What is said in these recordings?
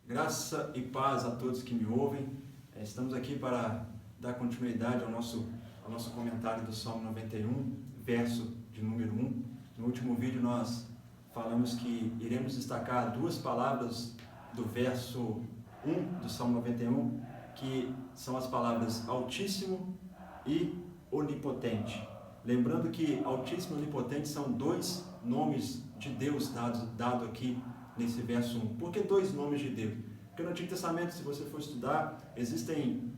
Graça e paz a todos que me ouvem. Estamos aqui para dar continuidade ao nosso comentário do Salmo 91, verso de número 1. No último vídeo nós falamos que iremos destacar duas palavras do verso 1 do Salmo 91, que são as palavras Altíssimo e Onipotente. Lembrando que Altíssimo e Onipotente são dois nomes de Deus dado aqui nesse verso 1. Por que dois nomes de Deus? Porque no Antigo Testamento, se você for estudar, existem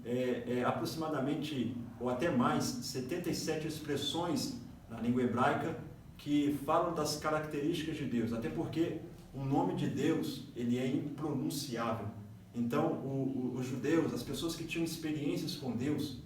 aproximadamente, ou até mais, 77 expressões na língua hebraica que falam das características de Deus. Até porque o nome de Deus, ele é impronunciável. Então, os judeus, as pessoas que tinham experiências com Deus,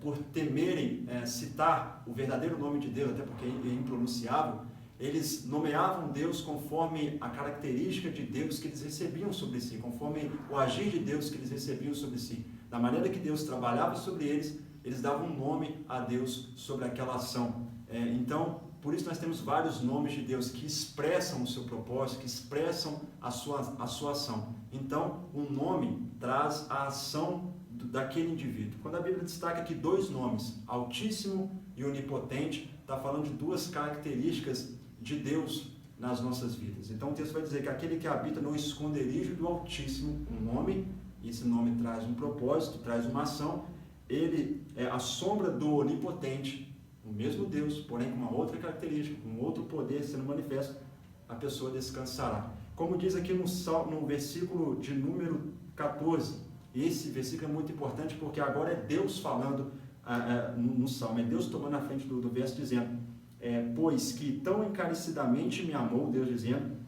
por temerem citar o verdadeiro nome de Deus, até porque é impronunciável, eles nomeavam Deus conforme a característica de Deus que eles recebiam sobre si, conforme o agir de Deus que eles recebiam sobre si. Da maneira que Deus trabalhava sobre eles, eles davam um nome a Deus sobre aquela ação. Então, por isso nós temos vários nomes de Deus que expressam o seu propósito, que expressam a sua ação. Então, um nome traz a ação daquele indivíduo. Quando a Bíblia destaca aqui dois nomes, Altíssimo e Onipotente, está falando de duas características de Deus nas nossas vidas. Então o texto vai dizer que aquele que habita no esconderijo do Altíssimo, um nome, e esse nome traz um propósito, traz uma ação, ele é a sombra do Onipotente, o mesmo Deus, porém com uma outra característica, com outro poder sendo manifesto, a pessoa descansará. Como diz aqui no versículo de número 14, esse versículo é muito importante porque agora é Deus falando no Salmo, é Deus tomando a frente do verso dizendo, pois que tão encarecidamente me amou, Deus dizendo,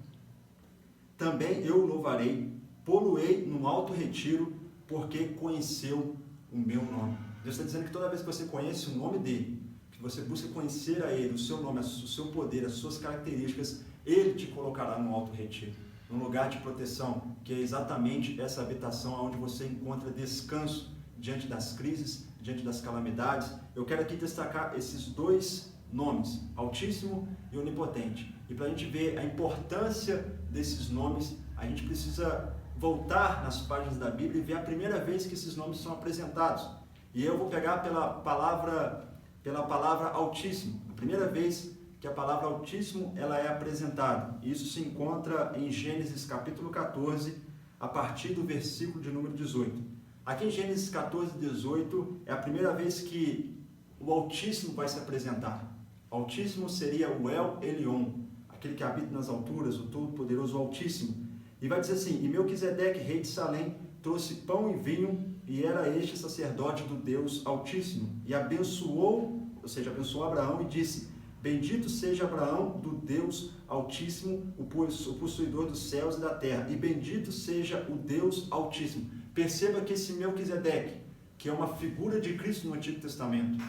também eu o louvarei, pô-lo-ei no alto retiro, porque conheceu o meu nome. Deus está dizendo que toda vez que você conhece o nome dele, que você busca conhecer a ele, o seu nome, o seu poder, as suas características, ele te colocará no alto retiro, num lugar de proteção, que é exatamente essa habitação onde você encontra descanso diante das crises, diante das calamidades. Eu quero aqui destacar esses dois nomes, Altíssimo e Onipotente. E para a gente ver a importância desses nomes, a gente precisa voltar nas páginas da Bíblia e ver a primeira vez que esses nomes são apresentados. E eu vou pegar pela palavra Altíssimo. A primeira vez que a palavra Altíssimo ela é apresentada. Isso se encontra em Gênesis capítulo 14, a partir do versículo de número 18. Aqui em Gênesis 14, 18, é a primeira vez que o Altíssimo vai se apresentar. O Altíssimo seria o El Elyon, aquele que habita nas alturas, o Todo-Poderoso, o Altíssimo. E vai dizer assim, e Melquisedeque, rei de Salém, trouxe pão e vinho, e era este sacerdote do Deus Altíssimo. E abençoou, ou seja, abençoou Abraão e disse, bendito seja Abraão do Deus Altíssimo, o possuidor dos céus e da terra, e bendito seja o Deus Altíssimo. Perceba que esse Melquisedeque, que é uma figura de Cristo no Antigo Testamento,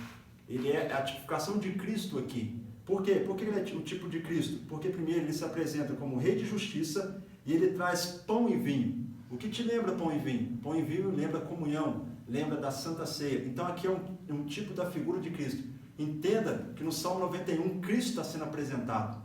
ele é a tipificação de Cristo aqui. Por quê? Por que ele é o tipo de Cristo? Porque primeiro ele se apresenta como rei de justiça e ele traz pão e vinho. O que te lembra pão e vinho? Pão e vinho lembra comunhão, lembra da Santa Ceia. Então aqui é um tipo da figura de Cristo. Entenda que no Salmo 91 Cristo está sendo apresentado,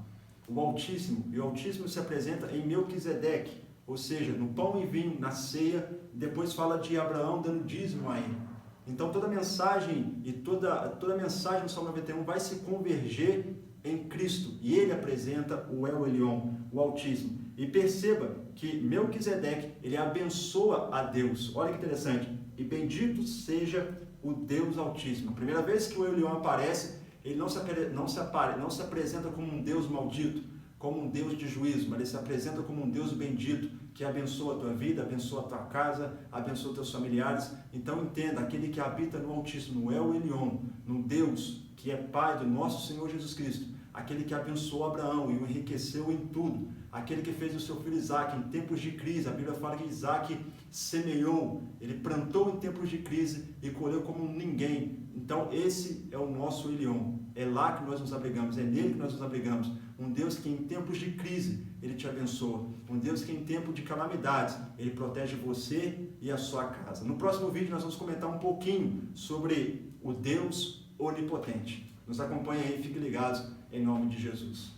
o Altíssimo, e o Altíssimo se apresenta em Melquisedeque, ou seja, no pão e vinho, na ceia, depois fala de Abraão dando dízimo a ele. Então toda a mensagem e toda a mensagem do Salmo 91 vai se converger em Cristo, e ele apresenta o El Elyon, o Altíssimo. E perceba que Melquisedeque, ele abençoa a Deus. Olha que interessante. E bendito seja o Deus Altíssimo. A primeira vez que o El Elyon aparece, ele não se apresenta como um Deus maldito, como um Deus de juízo, mas ele se apresenta como um Deus bendito, que abençoa a tua vida, abençoa a tua casa, abençoa os teus familiares. Então entenda, aquele que habita no Altíssimo, no El Elyon, no Deus que é Pai do nosso Senhor Jesus Cristo, aquele que abençoou Abraão e o enriqueceu em tudo, aquele que fez o seu filho Isaac em tempos de crise. A Bíblia fala que Isaac semeou, ele plantou em tempos de crise e colheu como ninguém. Então esse é o nosso Elyon, é lá que nós nos abrigamos, é nele que nós nos abrigamos. Um Deus que em tempos de crise ele te abençoa, um Deus que em tempo de calamidades ele protege você e a sua casa. No próximo vídeo nós vamos comentar um pouquinho sobre o Deus Onipotente. Nos acompanhe aí, fiquem ligados em nome de Jesus.